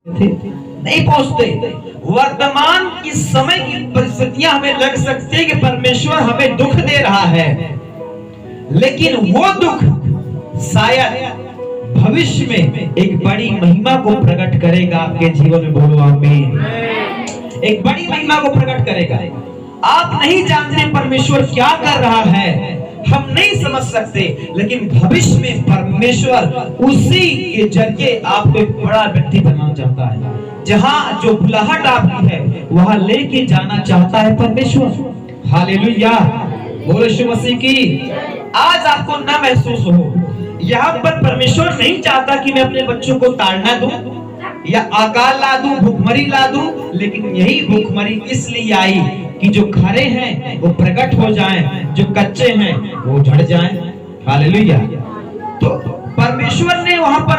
थे, नहीं पहुंचते। वर्तमान की समय की परिस्थितियां हमें लग सकती है कि परमेश्वर हमें दुख दे रहा है, लेकिन वो दुख शायद भविष्य में एक बड़ी महिमा को प्रकट करेगा आपके जीवन में। बोलो आमीन। एक बड़ी महिमा को प्रकट करेगा। आप नहीं जानते परमेश्वर क्या कर रहा है, हम नहीं समझ सकते, लेकिन भविष्य में परमेश्वर उसी के जरिए आपको एक बड़ा व्यक्ति बनाना चाहता है। जहां जो बुलाहट आपकी है वहां लेके जाना चाहता है परमेश्वर। हालेलुया, बोलो यीशु मसीह की। आज आपको ना महसूस हो, यहाँ पर परमेश्वर नहीं चाहता कि मैं अपने बच्चों को ताड़ना दूं या अकाल ला दूं, भूखमरी ला दूं, लेकिन यही भूखमरी इसलिए आई कि जो खरे हैं वो प्रकट हो जाएं, जो कच्चे हैं वो झड़ जाएं। हालेलुया। तो परमेश्वर ने वहां पर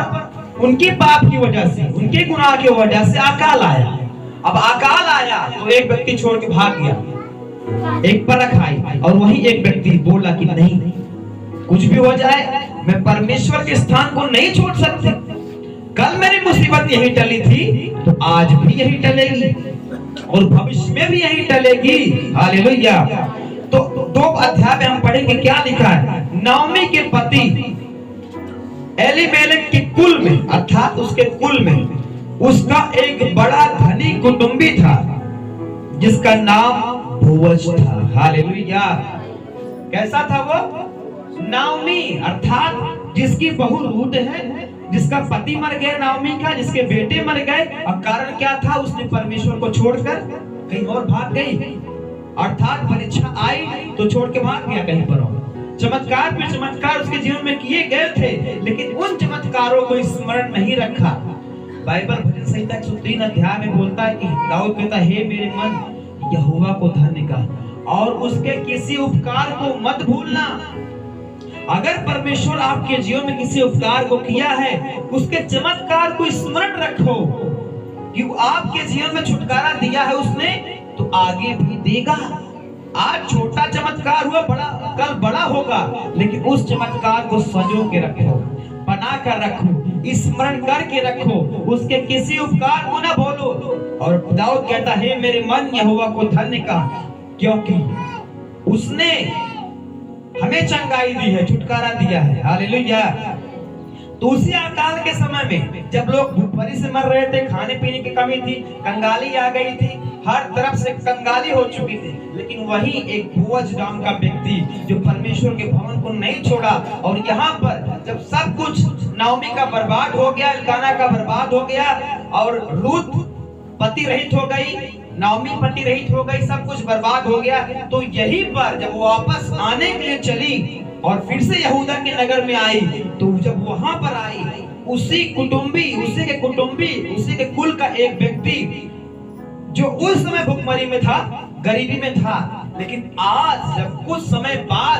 उनके पाप की वजह से, उनके गुनाह की वजह से अकाल आया। अब अकाल आया तो एक व्यक्ति छोड़ के भाग गया, एक परख आई, और वही एक व्यक्ति बोला कि नहीं, कुछ भी हो जाए मैं परमेश्वर के स्थान को नहीं छोड़ सकती। कल मेरी मुसीबत यही टली थी तो आज भी यही टलेगी और भविष्य में भी यही टलेगी। हालेलुया। तो 2 अध्याय में हम पढ़ेंगे क्या लिखा है। नाओमी के पति एलीमेलेक के कुल में, अर्थात उसके कुल में उसका एक बड़ा धनी कुटुंबी था जिसका नाम बोअज था। हालेलुया। कैसा था वो? नाओमी, अर्थात जिसकी बहू रूत है, जिसका पति मर गया नाओमी का, जिसके बेटे मर गए, और कारण क्या था? उसने परमेश्वर को छोड़कर कहीं और भाग गई। अर्थात परीक्षा आई तो छोड़ के भाग गया कहीं पर। चमत्कार पे चमत्कार उसके जीवन में किए गए थे, लेकिन उन चमत्कारों को स्मरण नहीं रखा। बाइबल भजन संहिता 103 अध्याय में बोलता है कि दाऊद कहता है, हे मेरे मन यहोवा को धन्य कर और उसके किसी उपकार को मत भूलना। अगर परमेश्वर आपके जीवन में किसी उपकार को किया है, उसके चमत्कार को स्मरण रखो कि वो आपके जीवन में छुटकारा दिया है उसने, तो आगे भी देगा। आज छोटा चमत्कार हुआ, बड़ा कल बड़ा होगा, लेकिन उस चमत्कार को संजो के रखो, बना कर रखो, स्मरण करके रखो, उसके किसी उपकार को ना भूलो। और दाऊद कहता है, मेरे मन यहोवा को धन्य कहा, क्योंकि उसने हमें चंगाई दी है, छुटकारा दिया है। हालेलुया। तो उसी अकाल के समय में जब लोग भूखमरी से मर रहे थे, खाने पीने की कमी थी, कंगाली आ गई थी, हर तरफ से कंगाली हो चुकी थी, लेकिन वही एक बोअज नाम का व्यक्ति जो परमेश्वर के भवन को नहीं छोड़ा। और यहाँ पर जब सब कुछ नाओमी का बर्बाद हो गया, एल्काना का बर्बाद हो गया, और रूत पति रहित हो गई, नाओमी पति रहित हो गई, सब कुछ बर्बाद हो गया, तो यहीं पर जब वो वापस आने के लिए चली और फिर से यहूदा के नगर में आई, तो जब वहां पर आई, उसी के कुल का एक व्यक्ति जो उस समय भुखमरी में था, गरीबी में था, लेकिन आज जब कुछ समय बाद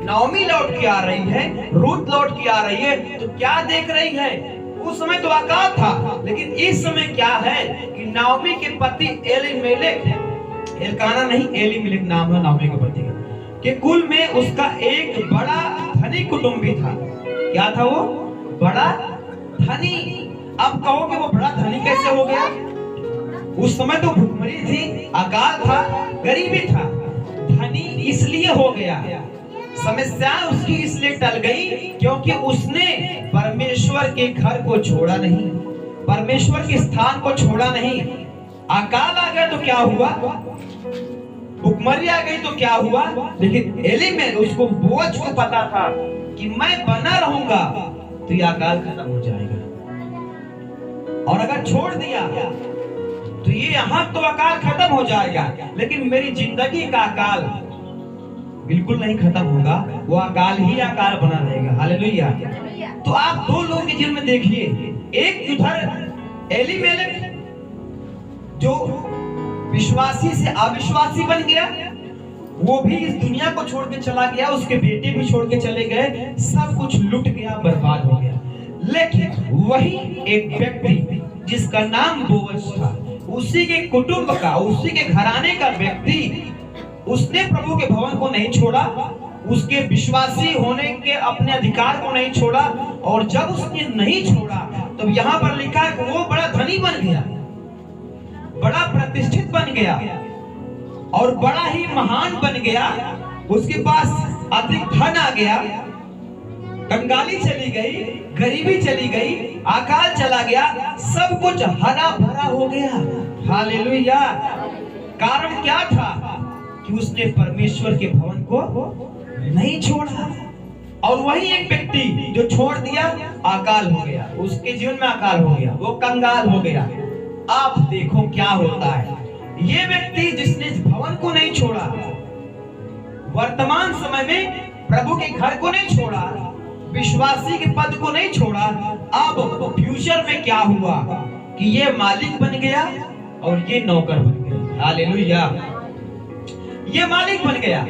नाओमी लौट के आ रही है, रूत लौट के आ रही है, तो क्या देख रही है? उस समय तो अकाल था, लेकिन इस समय क्या है कि नाओमी के पति एलीमेलेक, एल्काना नहीं, एलीमेलेक नाम है नाओमी के पति का, के कुल में उसका एक बड़ा धनी कुटुंबी था। क्या था वो? बड़ा धनी। अब कहो कि वो बड़ा धनी कैसे हो गया? उस समय तो भूखमरी थी, अकाल था, गरीबी था, धनी इसलिए हो गया। समस्या उसकी इसलिए टल गई क्योंकि उसने परमेश्वर के घर को छोड़ा नहीं, परमेश्वर के स्थान को छोड़ा नहीं। अकाल आ गया तो क्या हुआ? भूखमरी आ गई तो क्या हुआ? लेकिन एलीमेलेक, उसको बोअज को पता था कि मैं बना रहूंगा तो ये अकाल खत्म हो जाएगा, और अगर छोड़ दिया तो ये यहाँ तो अकाल खत्म हो जाएगा, लेकिन मेरी जिंदगी का अकाल बिल्कुल नहीं खत्म होगा, वो अकाल ही अकाल बना रहेगा। हालेलुया। तो आप 2 लोगों के जीवन में देखिए, एक उधर एलीमेलेक जो विश्वासी से अविश्वासी बन गया, वो भी इस दुनिया को छोड़ के चला गया, उसके बेटे भी छोड़ के चले गए, सब कुछ लुट गया, बर्बाद हो गया। लेकिन वही एक व्यक्ति जिसका नाम बोअज था, उसी के कुटुंब का, उसी के घराने का व्यक्ति, उसने प्रभु के भवन को नहीं छोड़ा, उसके विश्वासी होने के अपने अधिकार को नहीं छोड़ा, और जब उसने नहीं छोड़ा तब यहाँ पर लिखा है कि वो बड़ा धनी बन गया, बड़ा प्रतिष्ठित बन गया और बड़ा ही महान बन गया। उसके पास अधिक धन आ गया, कंगाली चली गई, गरीबी चली गई, अकाल चला गया, सब कुछ हरा भरा हो गया। हालेलुया। कारण क्या था कि उसने परमेश्वर के भवन को नहीं छोड़ा। और वही एक व्यक्ति जो छोड़ दिया, अकाल हो गया, उसके जीवन में अकाल हो गया, वो कंगाल हो गया। आप देखो क्या होता है। ये व्यक्ति जिसने इस भवन को नहीं छोड़ा, वर्तमान समय में प्रभु के घर को नहीं छोड़ा, विश्वासी के पद को नहीं छोड़ा, अब फ्यूचर में क्या हुआ कि ये मालिक बन गया और ये नौकर बन गया। हालेलुया। ये मालिक बन गया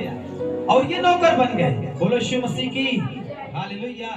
और ये नौकर बन गए। बोलो यीशु मसीह की। हालेलुया।